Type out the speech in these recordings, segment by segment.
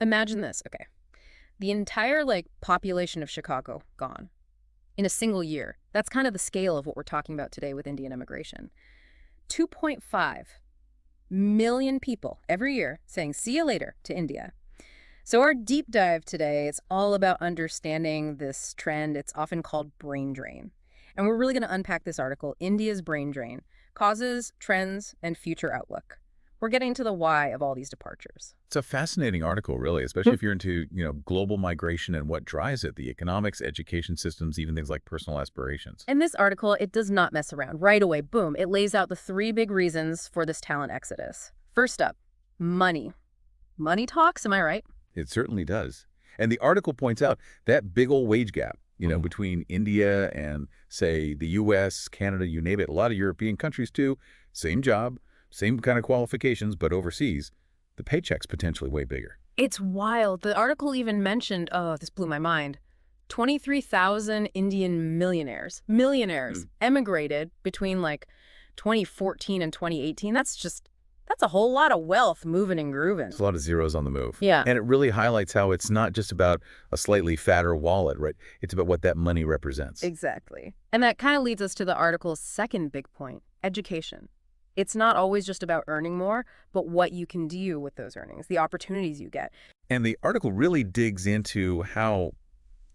Imagine this. Okay. The entire population of Chicago gone in a single year. That's kind of the scale of what we're talking about today with Indian immigration. 2.5 million people every year saying see you later to India. So our deep dive today is all about understanding this trend. It's often called brain drain. And we're really going to unpack this article, India's Brain Drain, Causes, Trends, and Future Outlook. We're getting to the why of all these departures. It's a fascinating article, really, especially if you're into, global migration and what drives it, the economics, education systems, even things like personal aspirations. In this article, it does not mess around. Right away, boom, it lays out the three big reasons for this talent exodus. First up, money. Money talks, am I right? It certainly does. And the article points out that big old wage gap, between India and, say, the U.S., Canada, you name it, a lot of European countries too, same job, same kind of qualifications, but overseas, the paycheck's potentially way bigger. It's wild. The article even mentioned, oh, this blew my mind, 23,000 Indian millionaires emigrated between 2014 and 2018. That's a whole lot of wealth moving and grooving. There's a lot of zeros on the move. Yeah. And it really highlights how it's not just about a slightly fatter wallet, right? It's about what that money represents. Exactly. And that kind of leads us to the article's second big point, education. It's not always just about earning more, but what you can do with those earnings, the opportunities you get. And the article really digs into how,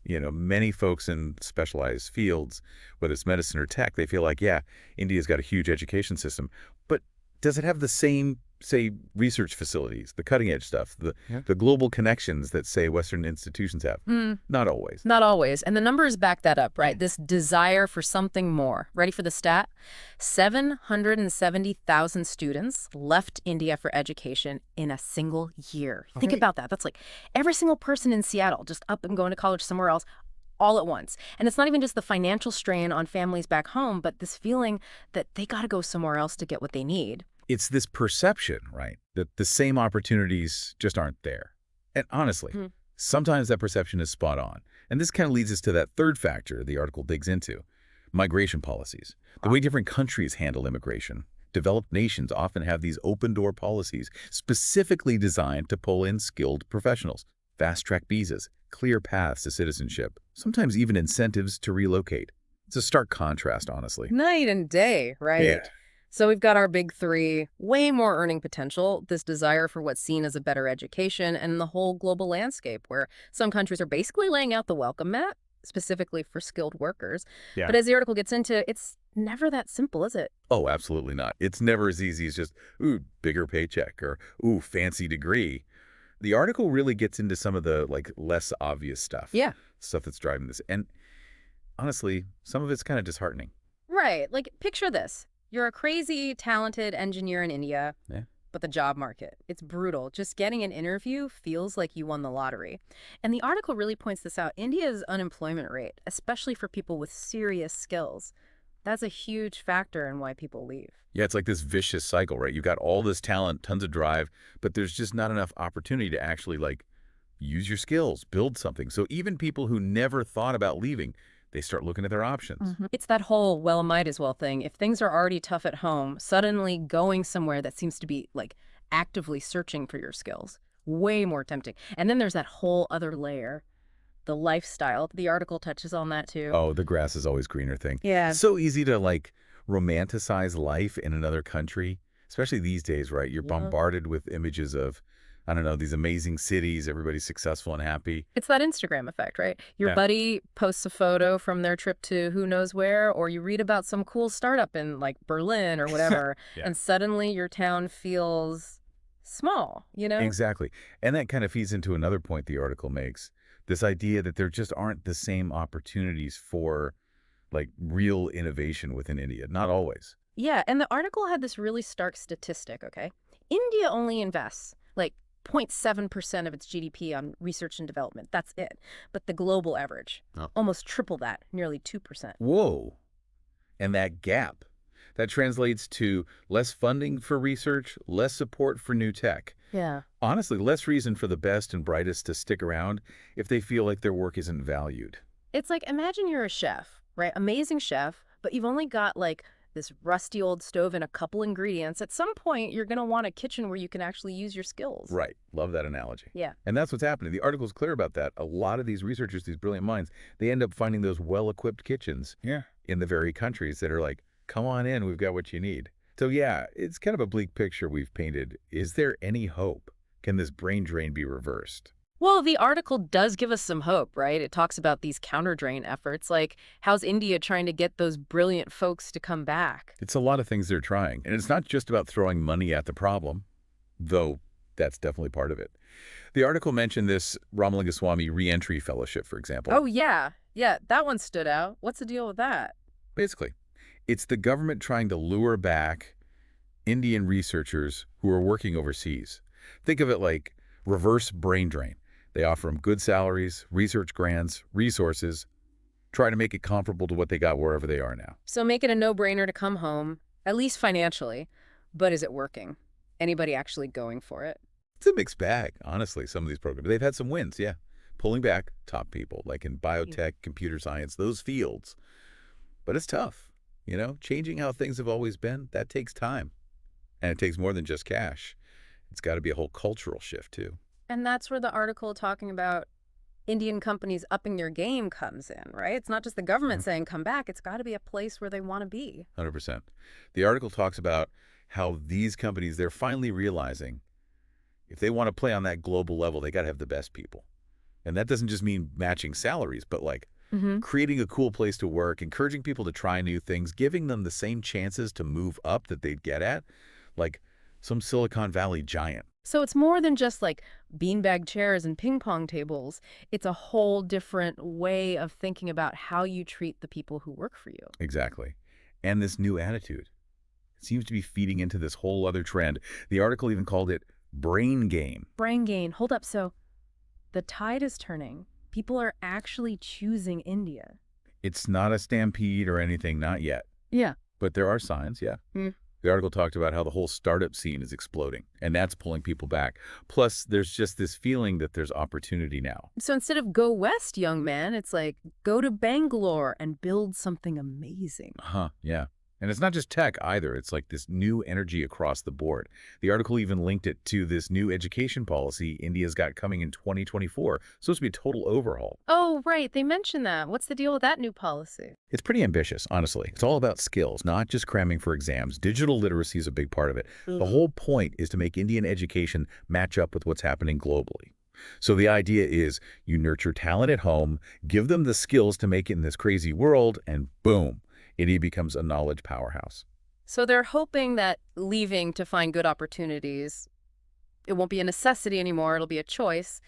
many folks in specialized fields, whether it's medicine or tech, they feel like, yeah, India's got a huge education system, but does it have the same, say, research facilities, the cutting-edge stuff, the global connections that, say, Western institutions have? Not always. Not always. And the numbers back that up, right? This desire for something more. Ready for the stat? 770,000 students left India for education in a single year. Think about that. That's like every single person in Seattle just up and going to college somewhere else all at once. And it's not even just the financial strain on families back home, but this feeling that they got to go somewhere else to get what they need. It's this perception, right, that the same opportunities just aren't there. And honestly, sometimes that perception is spot on. And this kind of leads us to that third factor the article digs into, migration policies. The way different countries handle immigration. Developed nations often have these open-door policies specifically designed to pull in skilled professionals, fast-track visas, clear paths to citizenship, sometimes even incentives to relocate. It's a stark contrast, honestly. Night and day, right? Yeah. So we've got our big three, way more earning potential, this desire for what's seen as a better education, and the whole global landscape where some countries are basically laying out the welcome mat, specifically for skilled workers. Yeah. But as the article gets into, it's never that simple, is it? Oh, absolutely not. It's never as easy as just, ooh, bigger paycheck or, ooh, fancy degree. The article really gets into some of the less obvious stuff. Yeah. Stuff that's driving this. And honestly, some of it's kind of disheartening. Right. Picture this. You're a crazy, talented engineer in India, but the job market, it's brutal. Just getting an interview feels like you won the lottery. And the article really points this out. India's unemployment rate, especially for people with serious skills, that's a huge factor in why people leave. Yeah, it's like this vicious cycle, right? You've got all this talent, tons of drive, but there's just not enough opportunity to actually use your skills, build something. So even people who never thought about leaving, they start looking at their options. It's that whole, well, might as well thing. If things are already tough at home, suddenly going somewhere that seems to be actively searching for your skills, way more tempting. And then there's that whole other layer, the lifestyle. The article touches on that too. Oh, the grass is always greener thing. Yeah. It's so easy to romanticize life in another country, especially these days, right? You're bombarded with images of, I don't know, these amazing cities, everybody's successful and happy. It's that Instagram effect, right? Your buddy posts a photo from their trip to who knows where, or you read about some cool startup in Berlin or whatever, and suddenly your town feels small, Exactly. And that kind of feeds into another point the article makes, this idea that there just aren't the same opportunities for real innovation within India. Not always. Yeah, and the article had this really stark statistic, okay? India only invests 0.7% of its GDP on research and development. That's it. But the global average, almost triple that, nearly 2%. Whoa. And that gap, that translates to less funding for research, less support for new tech. Yeah. Honestly, less reason for the best and brightest to stick around if they feel like their work isn't valued. It's imagine you're a chef, right? Amazing chef, but you've only got this rusty old stove and a couple ingredients, at some point you're going to want a kitchen where you can actually use your skills. Right. Love that analogy. Yeah. And that's what's happening. The article's clear about that. A lot of these researchers, these brilliant minds, they end up finding those well-equipped kitchens in the very countries that are like, come on in, we've got what you need. So yeah, it's kind of a bleak picture we've painted. Is there any hope? Can this brain drain be reversed? Well, the article does give us some hope, right? It talks about these counter-drain efforts, like how's India trying to get those brilliant folks to come back? It's a lot of things they're trying. And it's not just about throwing money at the problem, though that's definitely part of it. The article mentioned this Ramalingaswamy Reentry Fellowship, for example. Oh, yeah. Yeah, that one stood out. What's the deal with that? Basically, it's the government trying to lure back Indian researchers who are working overseas. Think of it like reverse brain drain. They offer them good salaries, research grants, resources, try to make it comparable to what they got wherever they are now. So make it a no-brainer to come home, at least financially. But is it working? Anybody actually going for it? It's a mixed bag, honestly, some of these programs. They've had some wins, yeah. Pulling back top people, like in biotech, computer science, those fields. But it's tough, Changing how things have always been, that takes time. And it takes more than just cash. It's got to be a whole cultural shift, too. And that's where the article talking about Indian companies upping their game comes in, right? It's not just the government saying come back. It's got to be a place where they want to be. 100%. The article talks about how these companies, they're finally realizing if they want to play on that global level, they got to have the best people. And that doesn't just mean matching salaries, but like creating a cool place to work, encouraging people to try new things, giving them the same chances to move up that they'd get at, like some Silicon Valley giant. So it's more than just like beanbag chairs and ping pong tables. It's a whole different way of thinking about how you treat the people who work for you. Exactly. And this new attitude. It seems to be feeding into this whole other trend. The article even called it brain gain. Brain gain. Hold up. So the tide is turning. People are actually choosing India. It's not a stampede or anything, not yet. Yeah. But there are signs, yeah. The article talked about how the whole startup scene is exploding, and that's pulling people back. Plus, there's just this feeling that there's opportunity now. So instead of go west, young man, it's like go to Bangalore and build something amazing. Yeah. And it's not just tech either. It's like this new energy across the board. The article even linked it to this new education policy India's got coming in 2024. Supposed to be a total overhaul. Oh, right. They mentioned that. What's the deal with that new policy? It's pretty ambitious, honestly. It's all about skills, not just cramming for exams. Digital literacy is a big part of it. The whole point is to make Indian education match up with what's happening globally. So the idea is you nurture talent at home, give them the skills to make it in this crazy world, and boom, India becomes a knowledge powerhouse. So they're hoping that leaving to find good opportunities, it won't be a necessity anymore. It'll be a choice.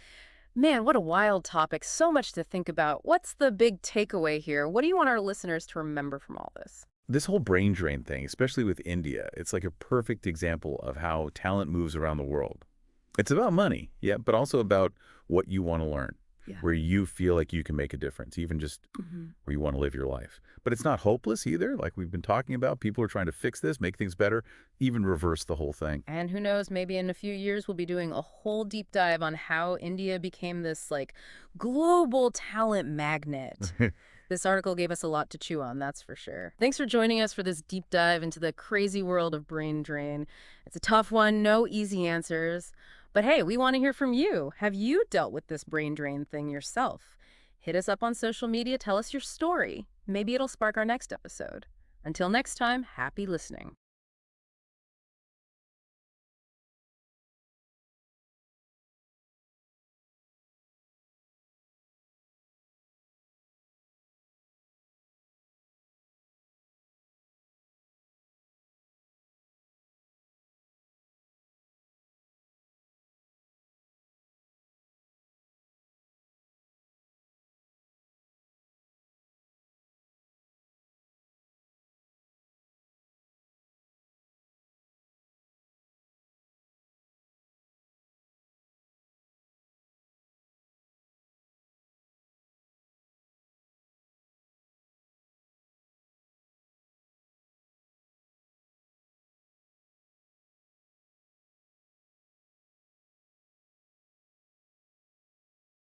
Man, what a wild topic. So much to think about. What's the big takeaway here? What do you want our listeners to remember from all this? This whole brain drain thing, especially with India, it's like a perfect example of how talent moves around the world. It's about money, yeah, but also about what you want to learn, where you feel like you can make a difference, even just where you want to live your life. But it's not hopeless either, like we've been talking about. People are trying to fix this, make things better, even reverse the whole thing. And who knows, maybe in a few years we'll be doing a whole deep dive on how India became this, like, global talent magnet. This article gave us a lot to chew on, that's for sure. Thanks for joining us for this deep dive into the crazy world of brain drain. It's a tough one, no easy answers. But hey, we want to hear from you. Have you dealt with this brain drain thing yourself? Hit us up on social media, tell us your story. Maybe it'll spark our next episode. Until next time, happy listening.